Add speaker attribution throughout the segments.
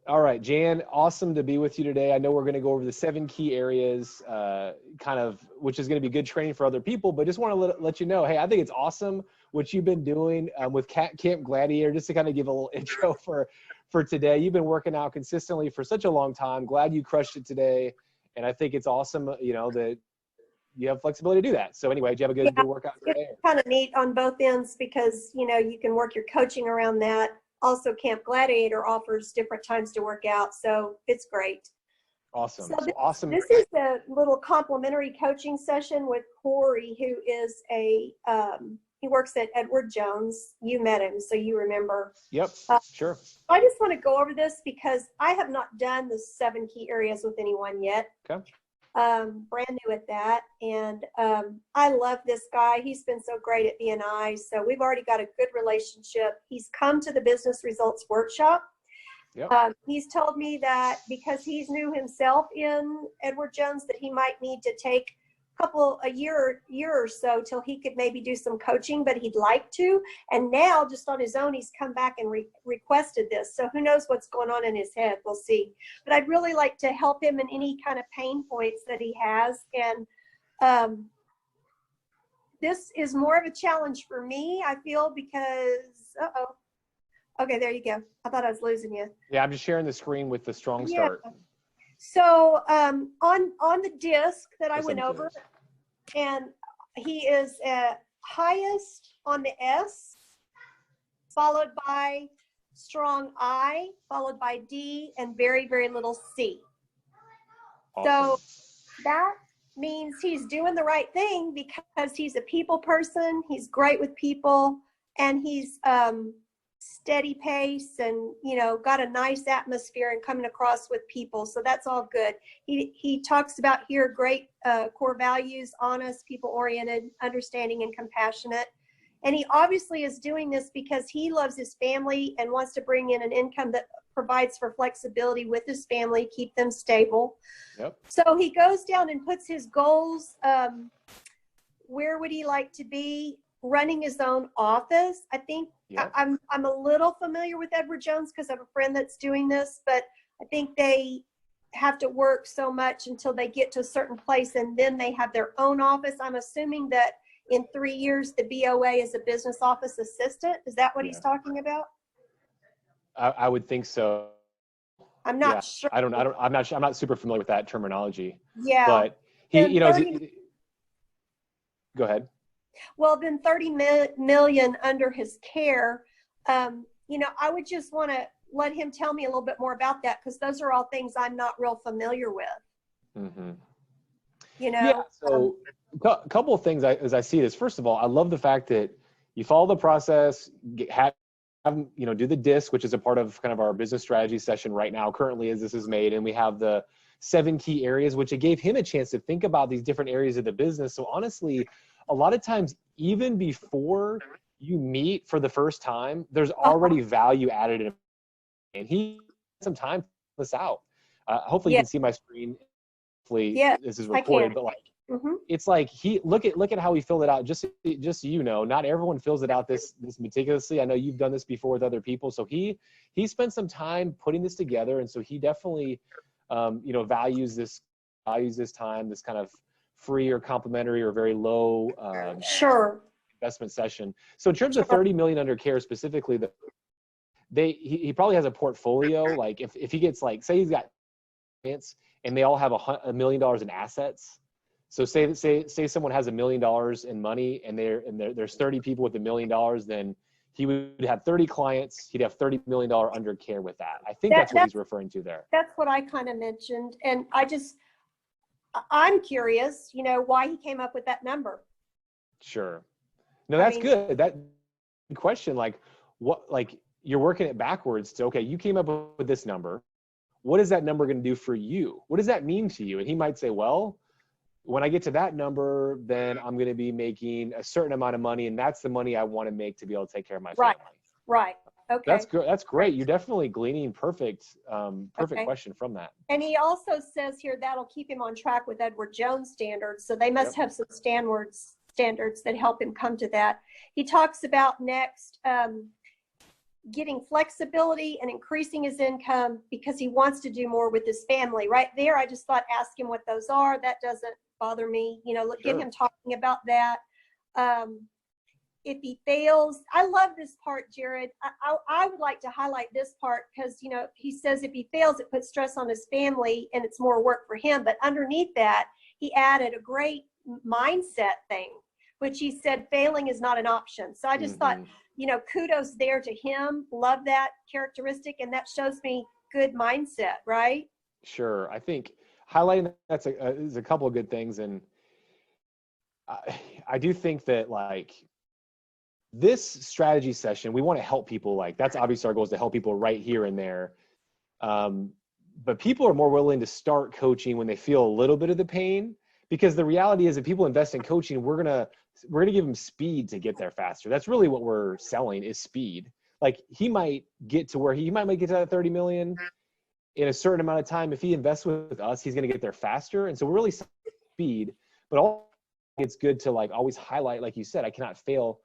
Speaker 1: All right, Jan, awesome to be with you today. I know we're going to go over the 7 key areas, which is going to be good training for other people, but just want to let you know, hey, I think it's awesome what you've been doing with Camp Gladiator, just to kind of give a little intro for today. You've been working out consistently for such a long time. Glad you crushed it today. And I think it's awesome, that you have flexibility to do that. So anyway, did you have a good workout today?
Speaker 2: It's kind of neat on both ends because, you can work your coaching around that. Also, Camp Gladiator offers different times to work out, so it's great.
Speaker 1: Awesome.
Speaker 2: So
Speaker 1: awesome.
Speaker 2: This is a little complimentary coaching session with Corey, who is he works at Edward Jones. You met him, so you remember.
Speaker 1: Yep, sure.
Speaker 2: I just want to go over this because I have not done the 7 key areas with anyone yet.
Speaker 1: Okay.
Speaker 2: Brand new at that, and I love this guy. He's been so great at BNI, so we've already got a good relationship. He's come to the Business Results Workshop.
Speaker 1: Yep.
Speaker 2: He's told me that because he's new himself in Edward Jones, that he might need to take a year or so till he could maybe do some coaching, but he'd like to. And now, just on his own, he's come back and requested this. So who knows what's going on in his head? We'll see. But I'd really like to help him in any kind of pain points that he has. And this is more of a challenge for me, I feel, because, okay, there you go. I thought I was losing you.
Speaker 1: Yeah, I'm just sharing the screen with the strong start.
Speaker 2: So on the disc that I went over, and he is at highest on the S, followed by strong I, followed by D, and very, very little C. Awesome. So that means he's doing the right thing because he's a people person. He's great with people, and he's steady pace and got a nice atmosphere and coming across with people, so that's all good. He talks about here great core values: honest, people oriented, understanding, and compassionate. And he obviously is doing this because he loves his family and wants to bring in an income that provides for flexibility with his family, keep them stable.
Speaker 1: Yep.
Speaker 2: So he goes down and puts his goals. Where would he like to be? Running his own office. I think. Yep. I'm a little familiar with Edward Jones because I have a friend that's doing this, but I think they have to work so much until they get to a certain place, and then they have their own office. I'm assuming that in 3 years the BOA is a business office assistant. Is that what he's talking about?
Speaker 1: I would think so.
Speaker 2: I'm not sure.
Speaker 1: I'm not sure. I'm not super familiar with that terminology.
Speaker 2: Yeah.
Speaker 1: But go ahead.
Speaker 2: Well, then 30 million under his care. I would just want to let him tell me a little bit more about that, because those are all things I'm not real familiar with.
Speaker 1: Mm-hmm.
Speaker 2: Yeah.
Speaker 1: So a couple of things as I see this. First of all, I love the fact that you follow the process, have do the disc, which is a part of kind of our business strategy session right now, currently as this is made, and we have the 7 key areas, which it gave him a chance to think about these different areas of the business. So honestly, a lot of times, even before you meet for the first time, there's already value added in, and he had some time to fill this out. Hopefully you can see my screen. Hopefully this is recorded, but it's like look at how he filled it out. Just so not everyone fills it out this meticulously. I know you've done this before with other people. So he spent some time putting this together, and so he definitely values this time, this kind of free or complimentary or very low investment session. So in terms of 30 million under care specifically, he probably has a portfolio. Like if he gets, like, say he's got clients and they all have $1 million in assets. So say someone has $1 million in money and there's 30 people with $1 million, then he would have 30 clients. He'd have $30 million under care with that. I think that's what he's referring to there.
Speaker 2: That's what I kind of mentioned. And I'm curious, why he came up with that number.
Speaker 1: Sure. No, that's good. That question, you're working it backwards to, okay, you came up with this number. What is that number going to do for you? What does that mean to you? And he might say, well, when I get to that number, then I'm going to be making a certain amount of money, and that's the money I want to make to be able to take care of my family.
Speaker 2: Right. Okay.
Speaker 1: That's good. That's great. You're definitely gleaning perfect question from that.
Speaker 2: And he also says here that'll keep him on track with Edward Jones standards. So they must have some standards that help him come to that. He talks about next getting flexibility and increasing his income because he wants to do more with his family. Right there, I just thought, ask him what those are. That doesn't bother me. You know, get him talking about that. If he fails, I love this part, Jared. I would like to highlight this part because, you know, he says if he fails, it puts stress on his family and it's more work for him. But underneath that, he added a great mindset thing, which he said failing is not an option. So I just thought, you know, kudos there to him. Love that characteristic. And that shows me good mindset, right?
Speaker 1: Sure. I think highlighting that's is a couple of good things. And I do think that, like, this strategy session, we want to help people. Like, that's obviously our goal, is to help people right here and there. But people are more willing to start coaching when they feel a little bit of the pain, because the reality is, if people invest in coaching, we're gonna give them speed to get there faster. That's really what we're selling, is speed. Like, he might get to where he might get to that 30 million in a certain amount of time. If he invests with us, he's going to get there faster. And so we're really selling speed, but all it's good to, like, always highlight, like you said, I cannot fail.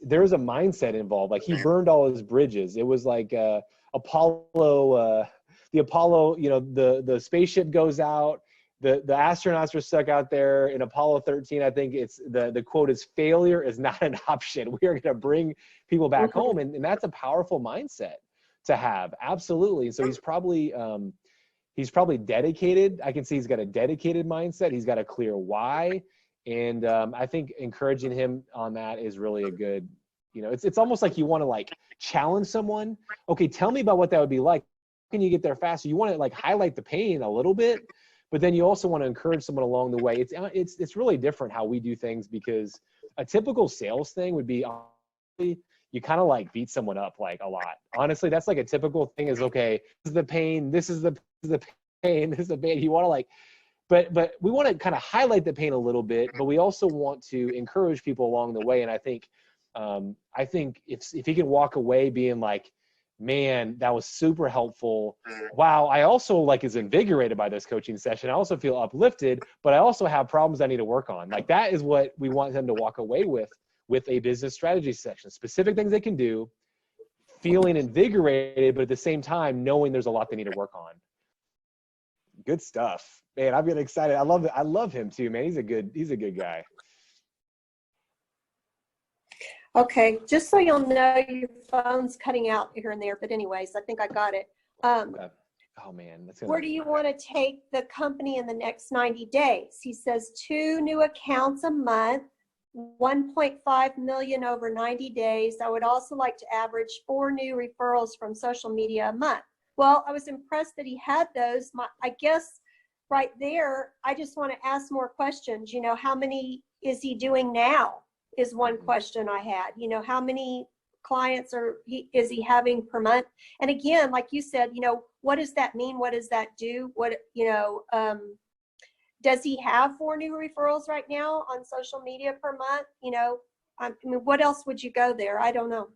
Speaker 1: There's a mindset involved. Like, he burned all his bridges. It was like the Apollo, you know, the spaceship goes out, the astronauts are stuck out there in Apollo 13. I think it's the quote is, failure is not an option. We are going to bring people back home. And that's a powerful mindset to have. Absolutely. So he's probably dedicated. I can see he's got a dedicated mindset. He's got a clear why. And I think encouraging him on that is really a good, you know, it's almost like you want to, like, challenge someone. Okay, tell me about what that would be like. How can you get there faster? You want to, like, highlight the pain a little bit, but then you also want to encourage someone along the way. It's really different how we do things, because a typical sales thing would be, you kind of, like, beat someone up, like, a lot. Honestly, that's like a typical thing is, okay, this is the pain, this is the pain, this is the pain. You want to, like, but we want to kind of highlight the pain a little bit, but we also want to encourage people along the way. And I think if he can walk away being like, man, that was super helpful. Wow, I also, like, is invigorated by this coaching session. I also feel uplifted, but I also have problems I need to work on. Like, that is what we want them to walk away with a business strategy section. Specific things they can do, feeling invigorated, but at the same time knowing there's a lot they need to work on. Good stuff, man. I'm getting excited. I love him too, man. He's a good guy.
Speaker 2: Okay, just so you'll know, your phone's cutting out here and there, but anyways, I think I got it.
Speaker 1: Okay. Oh man,
Speaker 2: where do you want to take the company in the next 90 days? He says 2 new accounts a month, 1.5 million over 90 days. I would also like to average 4 new referrals from social media a month. Well, I was impressed that he had those. I guess right there, I just want to ask more questions. You know, how many is he doing now is one question I had. You know, how many clients is he having per month? And again, like you said, you know, what does that mean? What does that do? What, you know, does he have 4 new referrals right now on social media per month? You know, I mean, what else would you go there? I don't know.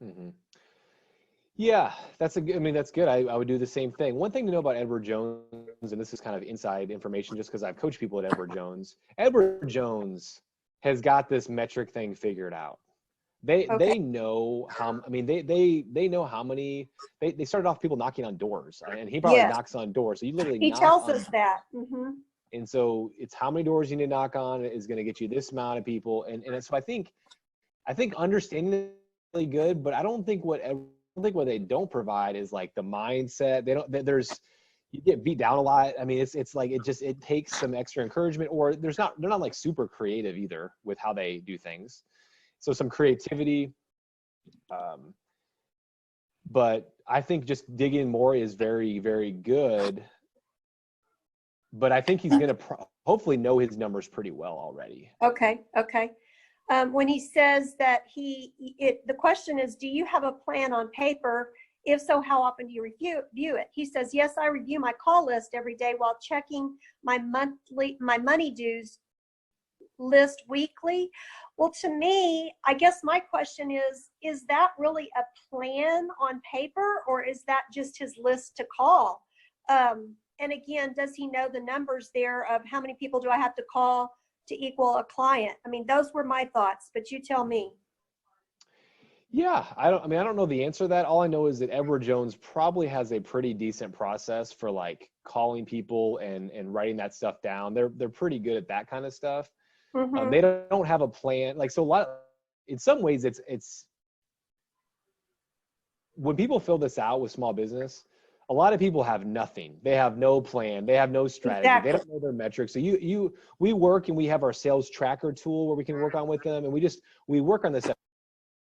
Speaker 1: Yeah, that's good. I would do the same thing. One thing to know about Edward Jones, and this is kind of inside information just because I've coached people at Edward Jones. Edward Jones has got this metric thing figured out. They know how, I mean, they know how many, they started off people knocking on doors, and he probably knocks on doors. So you literally
Speaker 2: he tells us that.
Speaker 1: And so it's how many doors you need to knock on is going to get you this amount of people. And so I think understanding is really good, but I don't think what they don't provide is, like, the mindset. You get beat down a lot. I mean, it's like, it takes some extra encouragement, or they're not like super creative either with how they do things. So some creativity. But I think just digging more is very, very good. But I think he's going to hopefully know his numbers pretty well already.
Speaker 2: Okay. When he says that the question is, do you have a plan on paper? If so, how often do you review it? He says, yes, I review my call list every day while checking my money dues list weekly. Well, to me, I guess my question is that really a plan on paper, or is that just his list to call? And again, does he know the numbers there of how many people do I have to call to equal a client? I mean, those were my thoughts, but you tell me.
Speaker 1: Yeah, I mean, I don't know the answer to that. All I know is that Edward Jones probably has a pretty decent process for like calling people and writing that stuff down. They're pretty good at that kind of stuff.
Speaker 2: Mm-hmm.
Speaker 1: They don't have a plan. Like, so a lot, in some ways it's when people fill this out with small business, a lot of people have nothing. They have no plan. They have no strategy. They
Speaker 2: Exactly.
Speaker 1: don't know their metrics. So we work and we have our sales tracker tool where we can work on with them, and we work on this,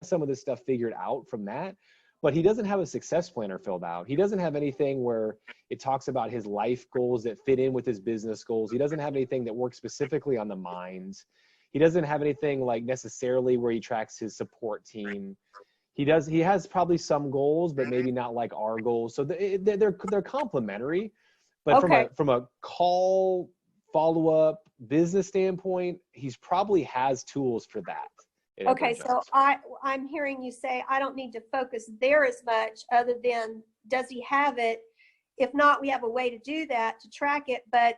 Speaker 1: some of this stuff figured out from that. But he doesn't have a success planner filled out. He doesn't have anything where it talks about his life goals that fit in with his business goals. He doesn't have anything that works specifically on the minds. He doesn't have anything like necessarily where he tracks his support team. He has probably some goals, but maybe not like our goals. So they're complementary, but
Speaker 2: Okay.
Speaker 1: from a call follow-up business standpoint, he's probably has tools for that.
Speaker 2: Okay, so I'm hearing you say I don't need to focus there as much, other than does he have it? If not, we have a way to do that, to track it, but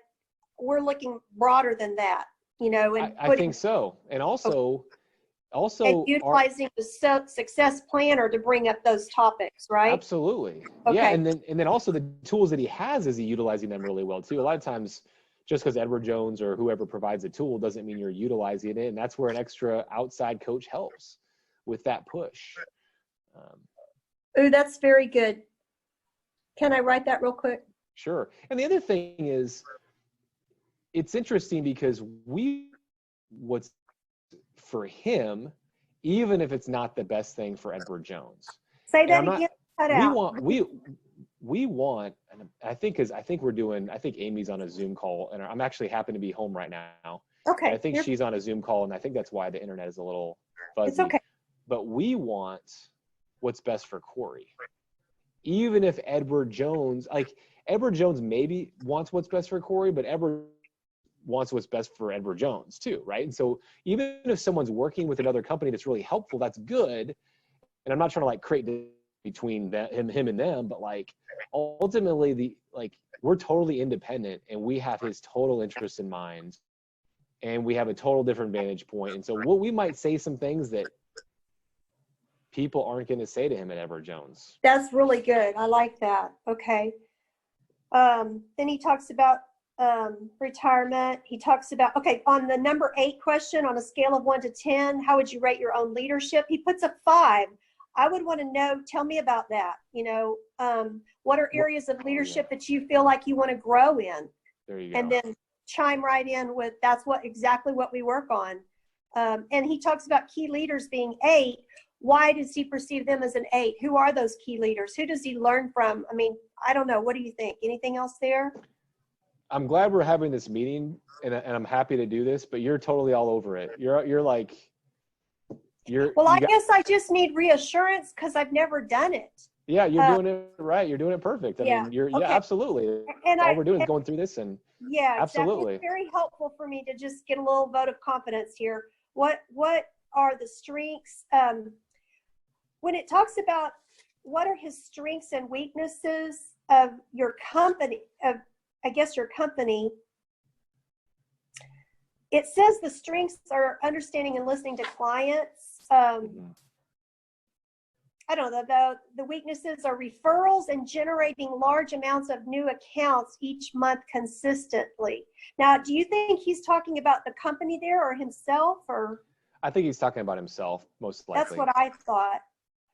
Speaker 2: we're looking broader than that, you know, and
Speaker 1: I think so. And also
Speaker 2: and utilizing the success planner to bring up those topics, right?
Speaker 1: absolutely.
Speaker 2: Okay.
Speaker 1: Yeah, and then also the tools that he has, is he utilizing them really well too? A lot of times, just because Edward Jones or whoever provides a tool doesn't mean you're utilizing it. And that's where an extra outside coach helps with that push.
Speaker 2: Oh, that's very good. Can I write that real quick?
Speaker 1: Sure. And the other thing is, it's interesting because what's for him, even if it's not the best thing for Edward Jones.
Speaker 2: Say that again. Cut out.
Speaker 1: We want, and I think Amy's on a Zoom call, and I'm actually happen to be home right now.
Speaker 2: Okay.
Speaker 1: I think she's on a Zoom call, and I think that's why the internet is a little fuzzy.
Speaker 2: It's okay.
Speaker 1: But we want what's best for Corey. Even if Edward Jones maybe wants what's best for Corey, but Edward wants what's best for Edward Jones too, right? And so even if someone's working with another company that's really helpful, that's good. And I'm not trying to like create between him and them, but like ultimately we're totally independent, and we have his total interest in mind, and we have a total different vantage point. And so we might say some things that people aren't going to say to him at Edward Jones.
Speaker 2: That's really good. I like that. Okay. Then he talks about retirement. He talks about, okay, on the number 8 question, on a scale of 1 to 10, how would you rate your own leadership? He puts a 5. I would want to know, tell me about that. You know, what are areas of leadership that you feel like you want to grow in?
Speaker 1: There you go.
Speaker 2: And then chime right in with, that's exactly what we work on. And he talks about key leaders being 8. Why does he perceive them as an 8? Who are those key leaders? Who does he learn from? I mean, I don't know. What do you think? Anything else there?
Speaker 1: I'm glad we're having this meeting, and I'm happy to do this, but you're totally all over it. Well,
Speaker 2: I guess I just need reassurance because I've never done it.
Speaker 1: Yeah, you're doing it right. You're doing it perfect. I mean, yeah, absolutely.
Speaker 2: And
Speaker 1: all we're doing is going through this, and
Speaker 2: yeah,
Speaker 1: absolutely.
Speaker 2: Exactly. It's very helpful for me to just get a little vote of confidence here. What are the strengths? When it talks about what are his strengths and weaknesses of your company, your company, it says the strengths are understanding and listening to clients. I don't know, the weaknesses are referrals and generating large amounts of new accounts each month consistently. Now, do you think he's talking about the company there or himself, or?
Speaker 1: I think he's talking about himself, most likely.
Speaker 2: That's what I thought.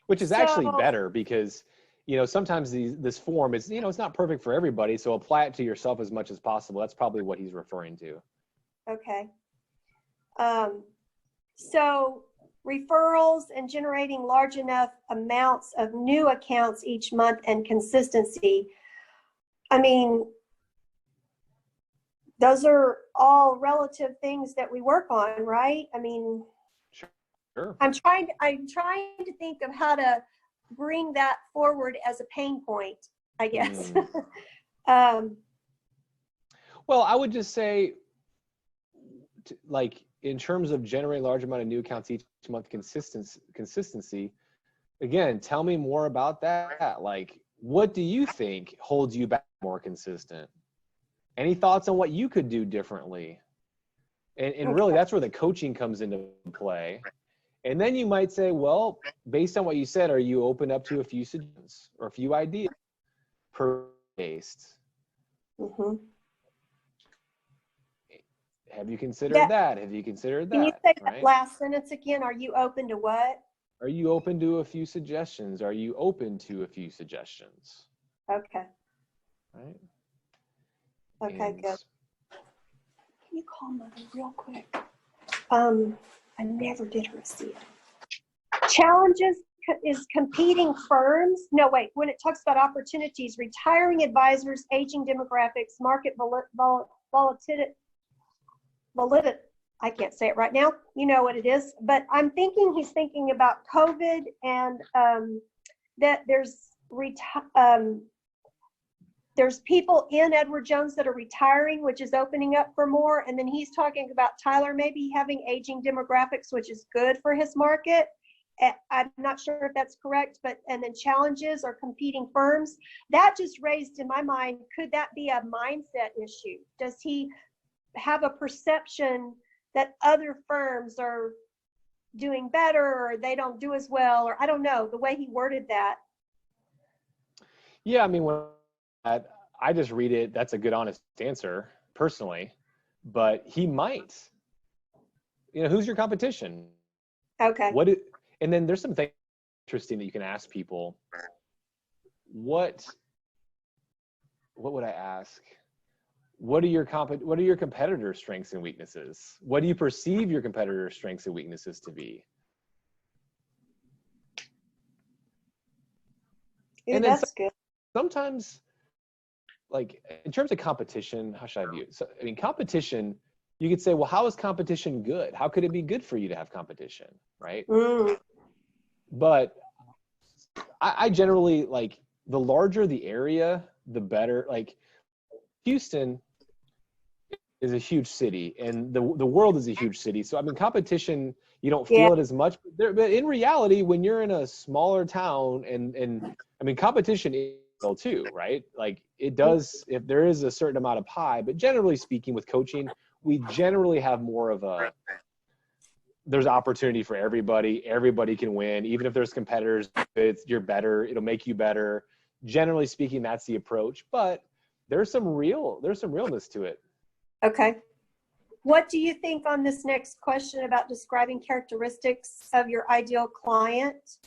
Speaker 1: Which is actually better, because, you know, sometimes this form is, you know, it's not perfect for everybody. So apply it to yourself as much as possible. That's probably what he's referring to.
Speaker 2: Okay. So referrals and generating large enough amounts of new accounts each month and consistency. I mean, those are all relative things that we work on, right? I mean,
Speaker 1: sure.
Speaker 2: I'm trying to think of how to bring that forward as a pain point, I guess.
Speaker 1: Well, I would just say, like, in terms of generating a large amount of new accounts each month, consistency, again, tell me more about that. Like, what do you think holds you back more consistent? Any thoughts on what you could do differently? And really, that's where the coaching comes into play. And then you might say, well, based on what you said, are you open up to a few suggestions or a few ideas per based?
Speaker 2: Mm-hmm.
Speaker 1: Have you considered that? Have you considered
Speaker 2: Can you
Speaker 1: that?
Speaker 2: say that
Speaker 1: Right?
Speaker 2: last sentence again? Are you open to what?
Speaker 1: Are you open to a few suggestions? Are you open to a few suggestions?
Speaker 2: Okay.
Speaker 1: Right?
Speaker 2: Okay,
Speaker 1: And
Speaker 2: good. Can you call Mother real quick? I never did her a seat. Challenges is competing firms. No, wait, when it talks about opportunities, retiring advisors, aging demographics, market volatility, I can't say it right now. You know what it is, but I'm thinking he's thinking about COVID and that there's people in Edward Jones that are retiring, which is opening up for more. And then he's talking about Tyler maybe having aging demographics, which is good for his market. I'm not sure if that's correct, but, and then challenges or competing firms. That just raised in my mind, could that be a mindset issue? Does he have a perception that other firms are doing better or they don't do as well? Or I don't know, the way he worded that.
Speaker 1: yeah, I mean, when I just read it, that's a good, honest answer personally, but he might, who's your competition?
Speaker 2: Okay.
Speaker 1: And then there's something interesting that you can ask people. What would I ask? What are your competitors' strengths and weaknesses? What do you perceive your competitors' strengths and weaknesses to be?
Speaker 2: Ooh,
Speaker 1: and then
Speaker 2: that's good.
Speaker 1: Sometimes, like in terms of competition, how should I view it? So, I mean, competition, you could say, well, how is competition good? How could it be good for you to have competition, right? But I generally, like, the larger the area, the better. Like, Houston is a huge city, and the world is a huge city. So, I mean, competition, you don't feel it as much. But in reality, when you're in a smaller town, and I mean, competition is real too, right? Like, it does, if there is a certain amount of pie, but generally speaking, with coaching, we generally have more of there's opportunity for everybody. Everybody can win. Even if there's competitors, you're better, it'll make you better. Generally speaking, that's the approach, but there's some realness to it.
Speaker 2: Okay. What do you think on this next question about describing characteristics of your ideal client?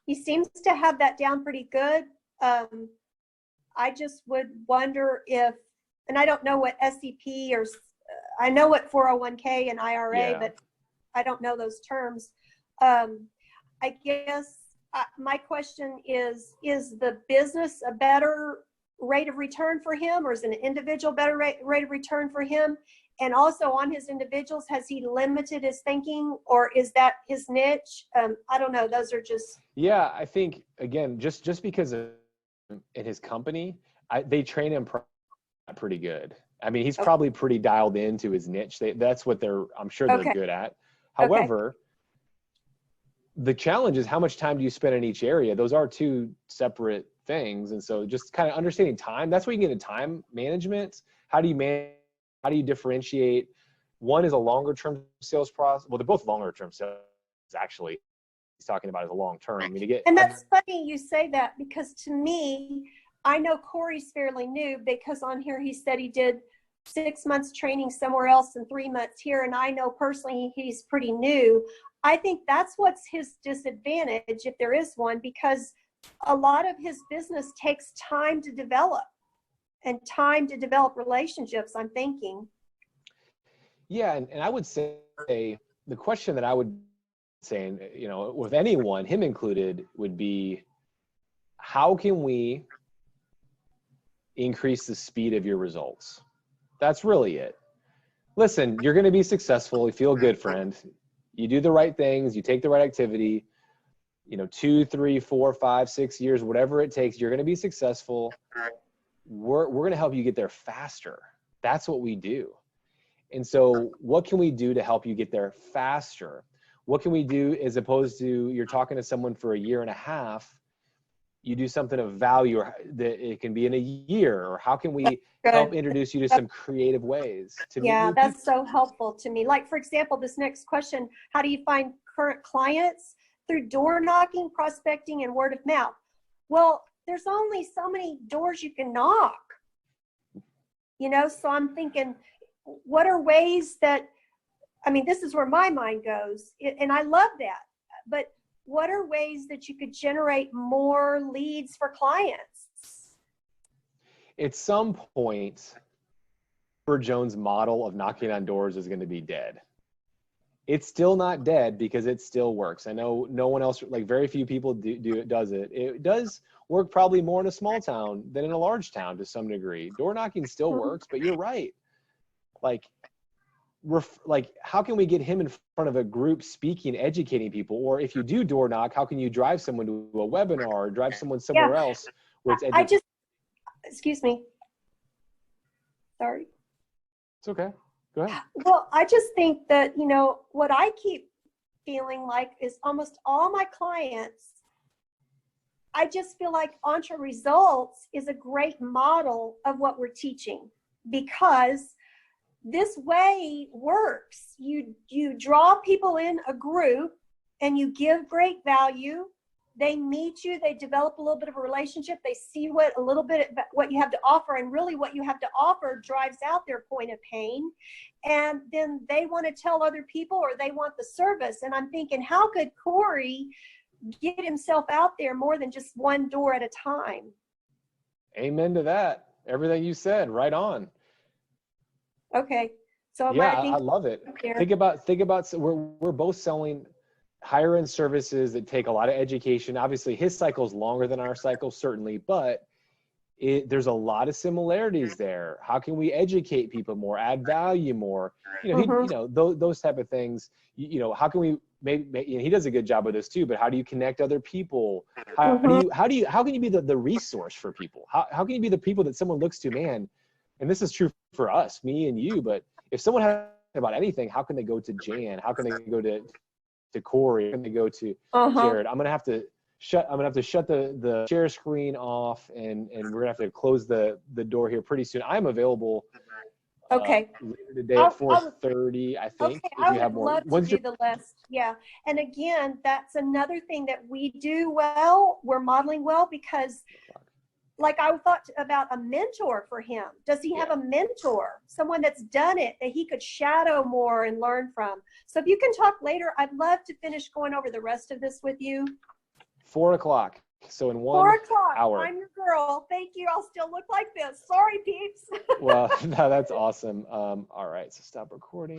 Speaker 2: He seems to have that down pretty good. I just would wonder if, and I don't know what SEP or I know what 401k and IRA, but I don't know those terms. I guess my question is the business a better rate of return for him, or is an individual better rate of return for him? And also on his individuals, has he limited his thinking, or is that his niche? I don't know. Those are just.
Speaker 1: Yeah, I think, again, just because in his company, they train him pretty good. I mean, he's probably pretty dialed into his niche. That's what I'm sure they're good at. However, the challenge is, how much time do you spend in each area? Those are two separate things. And so just kind of understanding time, that's where you get into time management. How do you differentiate? One is a longer term sales process. Well, they're both longer term sales, actually. He's talking about as a long term. I mean,
Speaker 2: and that's funny you say that, because to me, I know Corey's fairly new, because on here he said he did 6 months training somewhere else and 3 months here. And I know personally he's pretty new. I think that's what's his disadvantage, if there is one, because a lot of his business takes time to develop and time to develop relationships, I'm thinking.
Speaker 1: Yeah, and I would say the question that I would say, with anyone, him included, would be, how can we increase the speed of your results? That's really it. Listen, you're going to be successful. You feel good, friend. You do the right things. You take the right activity. 2, 3, 4, 5, 6 years, whatever it takes, you're going to be successful. We're going to help you get there faster. That's what we do. And so what can we do to help you get there faster? What can we do, as opposed to you're talking to someone for a year and a half? you do something of value, or that it can be in a year, or how can we
Speaker 2: Good.
Speaker 1: help introduce you to some creative ways to meet
Speaker 2: Yeah,
Speaker 1: new
Speaker 2: that's
Speaker 1: people?
Speaker 2: so helpful to me. Like, for example, this next question, how do you find current clients? Through door knocking, prospecting, and word of mouth. Well, there's only so many doors you can knock, you know? So I'm thinking, what are ways that, I mean, this is where my mind goes, and I love that. But what are ways that you could generate more leads for clients?
Speaker 1: At some point, Robert Jones' model of knocking on doors is going to be dead. It's still not dead because it still works. I know no one else, like very few people does it. It does work probably more in a small town than in a large town to some degree. Door knocking still works, but you're right. Like, how can we get him in front of a group speaking, educating people? Or if you do door knock, how can you drive someone to a webinar or drive someone somewhere else where it's
Speaker 2: I just, excuse me. Sorry.
Speaker 1: It's okay. Go ahead.
Speaker 2: Well, I just think that, you know, what I keep feeling like is almost all my clients, I just feel like Entre Results is a great model of what we're teaching, because this way works. You draw people in a group and you give great value. They meet you, they develop a little bit of a relationship, they see what you have to offer, and really what you have to offer drives out their point of pain, and then they want to tell other people, or they want the service. And I'm thinking, how could Corey get himself out there more than just one door at a time?
Speaker 1: Amen to that. Everything you said, right on.
Speaker 2: Okay, so
Speaker 1: I love it. Think about we're both selling higher end services that take a lot of education. Obviously his cycle is longer than our cycle, certainly, but there's a lot of similarities there. How can we educate people more, add value more? Those type of things. How can we he does a good job with this too, but how do you connect other people? How can you be the resource for people? How can you be the people that someone looks to, man? And this is true for us, me and you, but if someone has about anything, how can they go to Jan? How can they go to Corey? How can they go to Jared? I'm gonna have to shut the share screen off, and we're gonna have to close the door here pretty soon. I'm available later today at 4:30, I think.
Speaker 2: Okay,
Speaker 1: if you
Speaker 2: I
Speaker 1: have
Speaker 2: would
Speaker 1: more.
Speaker 2: love to do the list. Yeah, and again, that's another thing that we do well. We're modeling well because, like, I thought about a mentor for him. Does he have a mentor, someone that's done it that he could shadow more and learn from? So if you can talk later, I'd love to finish going over the rest of this with you.
Speaker 1: 4 o'clock. So in 1 hour.
Speaker 2: I'm your girl. Thank you. I'll still look like this. Sorry, peeps.
Speaker 1: Well, no, that's awesome. All right, so stop recording.